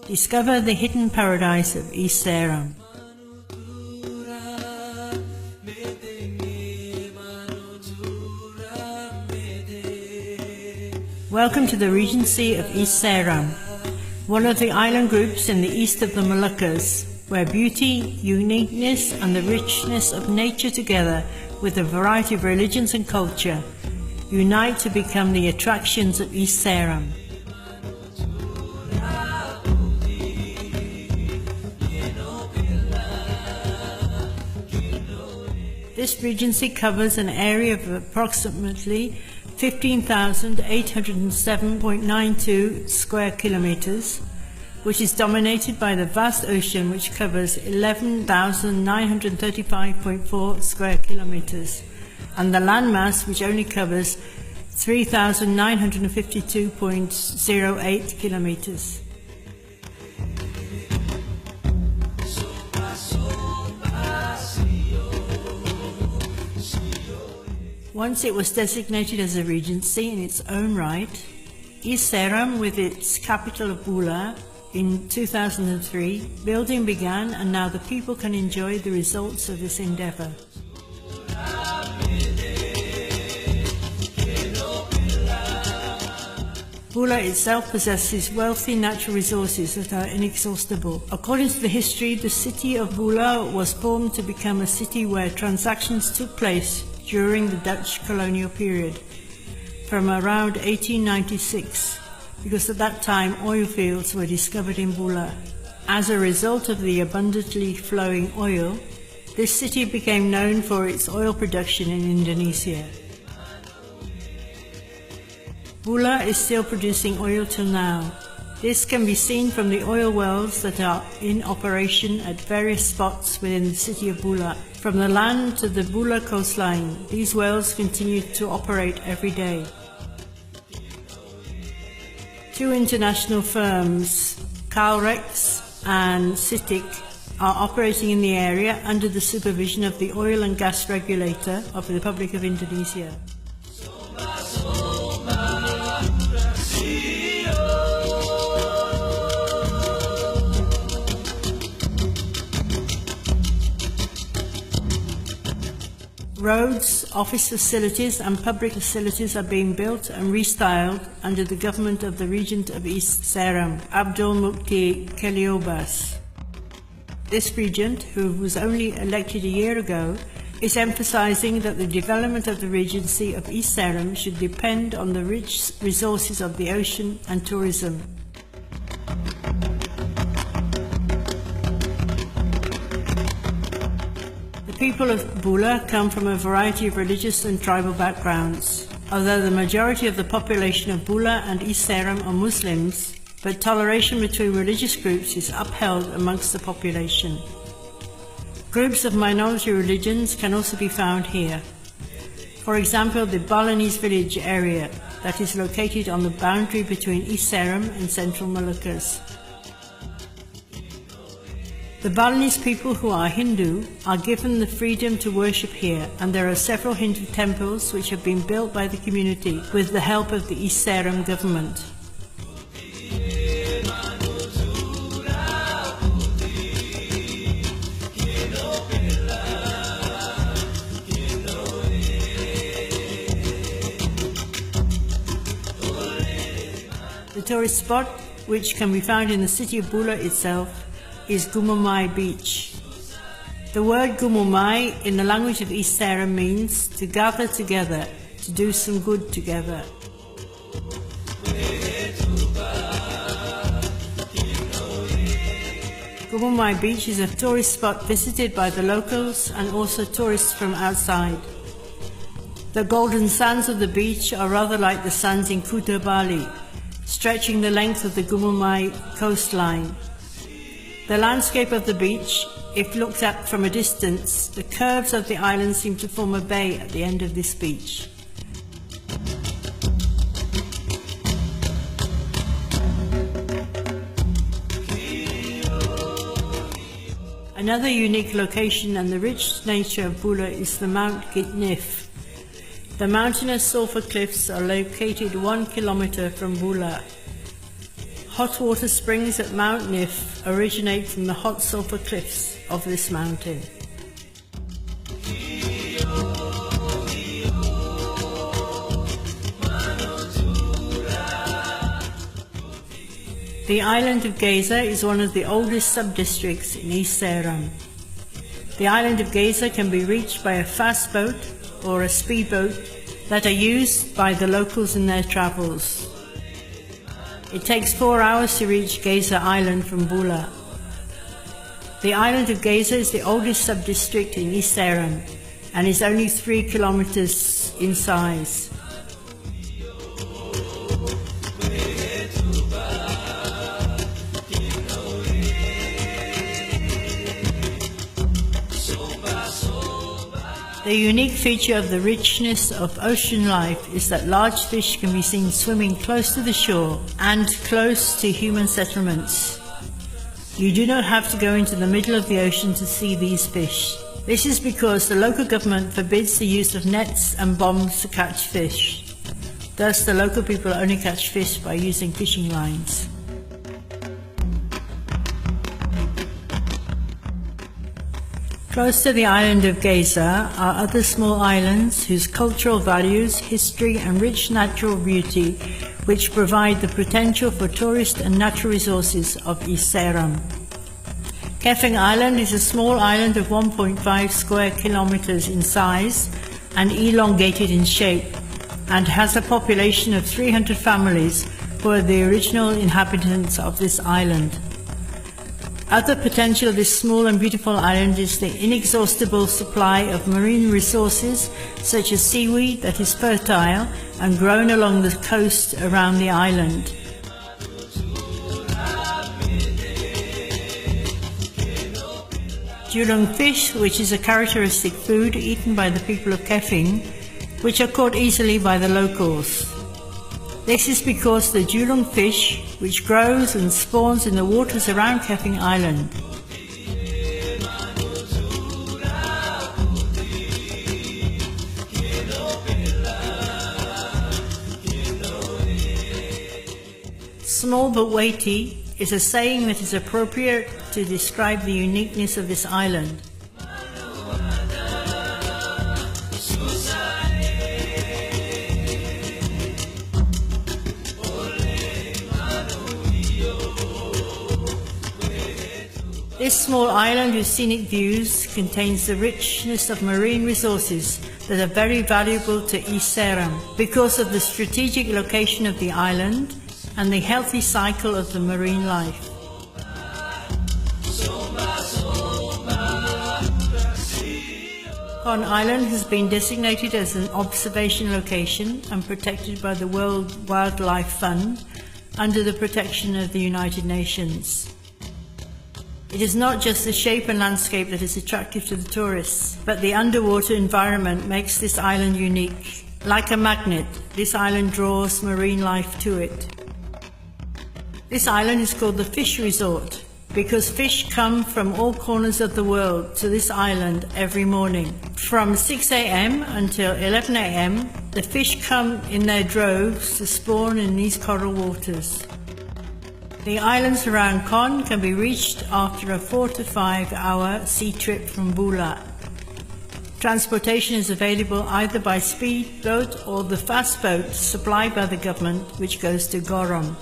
Discover the hidden paradise of East Seram. Welcome to the Regency of East Seram, one of the island groups in the east of the Moluccas, where beauty, uniqueness and the richness of nature together with a variety of religions and culture unite to become the attractions of East Seram. This regency covers an area of approximately 15,807.92 square kilometers, which is dominated by the vast ocean, which covers 11,935.4 square kilometers, and the landmass, which only covers 3,952.08 kilometers. Once it was designated as a regency in its own right, East Seram, with its capital of Bula, in 2003, building began, and now the people can enjoy the results of this endeavor. Bula itself possesses wealthy natural resources that are inexhaustible. According to the history, the city of Bula was formed to become a city where transactions took place during the Dutch colonial period, from around 1896, because at that time oil fields were discovered in Bula. As a result of the abundantly flowing oil, this city became known for its oil production in Indonesia. Bula is still producing oil till now. This can be seen from the oil wells that are in operation at various spots within the city of Bula. From the land to the Bula coastline, these wells continue to operate every day. Two international firms, Calrex and Citic, are operating in the area under the supervision of the Oil and Gas Regulator of the Republic of Indonesia. Roads, office facilities and public facilities are being built and restyled under the government of the Regent of East Seram, Abdul Mukti Keliobas. This regent, who was only elected a year ago, is emphasizing that the development of the Regency of East Seram should depend on the rich resources of the ocean and tourism. The people of Bula come from a variety of religious and tribal backgrounds. Although the majority of the population of Bula and East Seram are Muslims, but toleration between religious groups is upheld amongst the population. Groups of minority religions can also be found here. For example, the Balinese village area that is located on the boundary between East Seram and Central Moluccas. The Balinese people, who are Hindu, are given the freedom to worship here, and there are several Hindu temples which have been built by the community with the help of the East Seram government. The tourist spot, which can be found in the city of Bula itself, is Gumumai Beach. The word Gumumai in the language of East Seram means to gather together, to do some good together. Gumumai Beach is a tourist spot visited by the locals and also tourists from outside. The golden sands of the beach are rather like the sands in Kuta, Bali, stretching the length of the Gumumai coastline. The landscape of the beach, if looked at from a distance, the curves of the island seem to form a bay at the end of this beach. Another unique location and the rich nature of Bula is the Mount Gitnif. The mountainous sulfur cliffs are located 1 kilometer from Bula. Hot water springs at Mount Nif originate from the hot sulfur cliffs of this mountain. The island of Geza is one of the oldest sub-districts in East Seram. The island of Geza can be reached by a fast boat or a speedboat that are used by the locals in their travels. It takes 4 hours to reach Geza Island from Bula. The island of Geza is the oldest sub-district in East Seram and is only 3 kilometers in size. The unique feature of the richness of ocean life is that large fish can be seen swimming close to the shore and close to human settlements. You do not have to go into the middle of the ocean to see these fish. This is because the local government forbids the use of nets and bombs to catch fish. Thus, the local people only catch fish by using fishing lines. Close to the island of Geza are other small islands whose cultural values, history and rich natural beauty which provide the potential for tourist and natural resources of East Seram. Kefing Island is a small island of 1.5 square kilometers in size and elongated in shape and has a population of 300 families who are the original inhabitants of this island. Other potential of this small and beautiful island is the inexhaustible supply of marine resources such as seaweed that is fertile and grown along the coast around the island. Julung fish, which is a characteristic food eaten by the people of Kefing, which are caught easily by the locals. This is because the julung fish, which grows and spawns in the waters around Kefing Island. Small but weighty is a saying that is appropriate to describe the uniqueness of this island. This small island with scenic views contains the richness of marine resources that are very valuable to East Seram because of the strategic location of the island and the healthy cycle of the marine life. Kon Island has been designated as an observation location and protected by the World Wildlife Fund under the protection of the United Nations. It is not just the shape and landscape that is attractive to the tourists, but the underwater environment makes this island unique. Like a magnet, this island draws marine life to it. This island is called the Fish Resort because fish come from all corners of the world to this island every morning. From 6 a.m. until 11 a.m., the fish come in their droves to spawn in these coral waters. The islands around Kon can be reached after a 4 to 5 hour sea trip from Bula. Transportation is available either by speedboat or the fast boat supplied by the government, which goes to Gorom.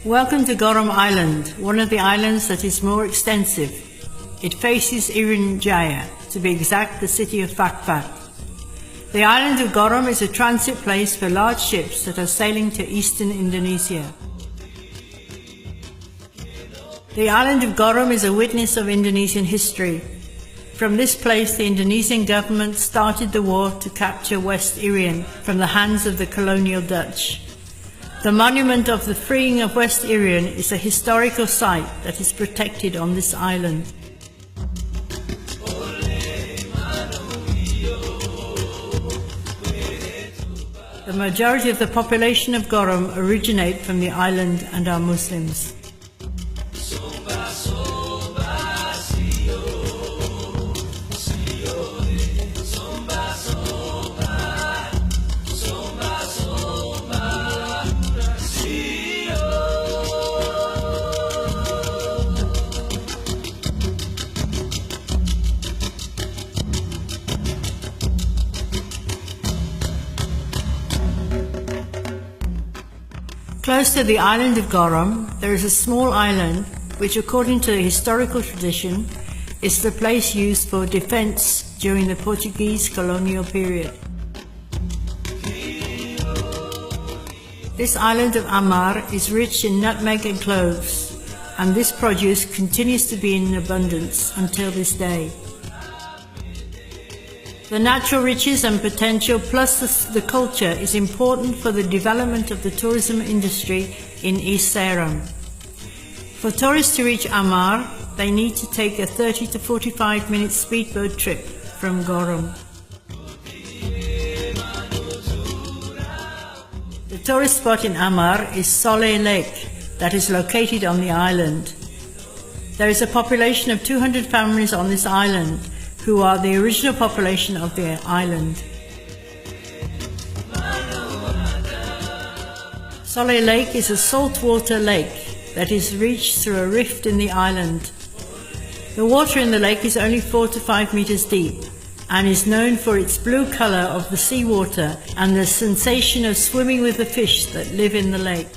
Welcome to Gorom Island, one of the islands that is more extensive. It faces Irian Jaya, to be exact, the city of Fakfak. The island of Gorom is a transit place for large ships that are sailing to eastern Indonesia. The island of Gorom is a witness of Indonesian history. From this place, the Indonesian government started the war to capture West Irian from the hands of the colonial Dutch. The monument of the freeing of West Irian is a historical site that is protected on this island. The majority of the population of Gorom originate from the island and are Muslims. Close to the island of Gorom, there is a small island which, according to the historical tradition, is the place used for defense during the Portuguese colonial period. This island of Amar is rich in nutmeg and cloves, and this produce continues to be in abundance until this day. The natural riches and potential plus the culture is important for the development of the tourism industry in East Seram. For tourists to reach Amar, they need to take a 30 to 45-minute speedboat trip from Gorom. The tourist spot in Amar is Sole Lake, that is located on the island. There is a population of 200 families on this island, who are the original population of the island. Sole Lake is a saltwater lake that is reached through a rift in the island. The water in the lake is only 4 to 5 meters deep and is known for its blue color of the seawater and the sensation of swimming with the fish that live in the lake.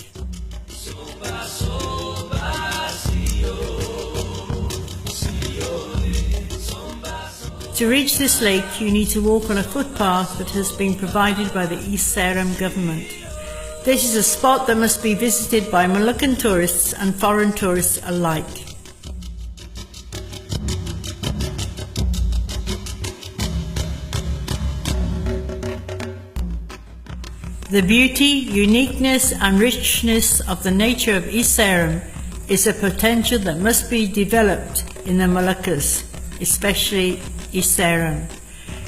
To reach this lake, you need to walk on a footpath that has been provided by the East Seram government. This is a spot that must be visited by Malukan tourists and foreign tourists alike. The beauty, uniqueness and richness of the nature of East Seram is a potential that must be developed in the Moluccas, especially East Seram,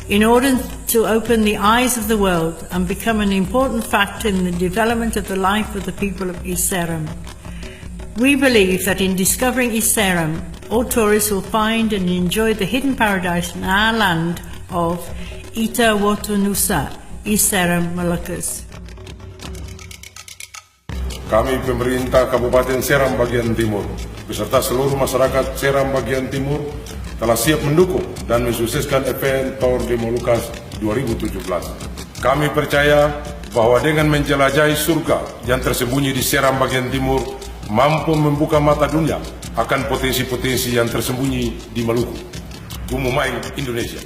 in order to open the eyes of the world and become an important factor in the development of the life of the people of East Seram. We believe that in discovering East Seram, all tourists will find and enjoy the hidden paradise in our land of Ita Watunusa, East Seram, Moluccas. Kami pemerintah Kabupaten Seram bagian Timur beserta seluruh masyarakat Seram bagian Timur telah siap mendukung dan mensukseskan event Tour de Moluccas 2017. Kami percaya bahwa dengan menjelajahi surga yang tersembunyi di Seram bagian Timur mampu membuka mata dunia akan potensi-potensi yang tersembunyi di Maluku, Bumi Indonesia.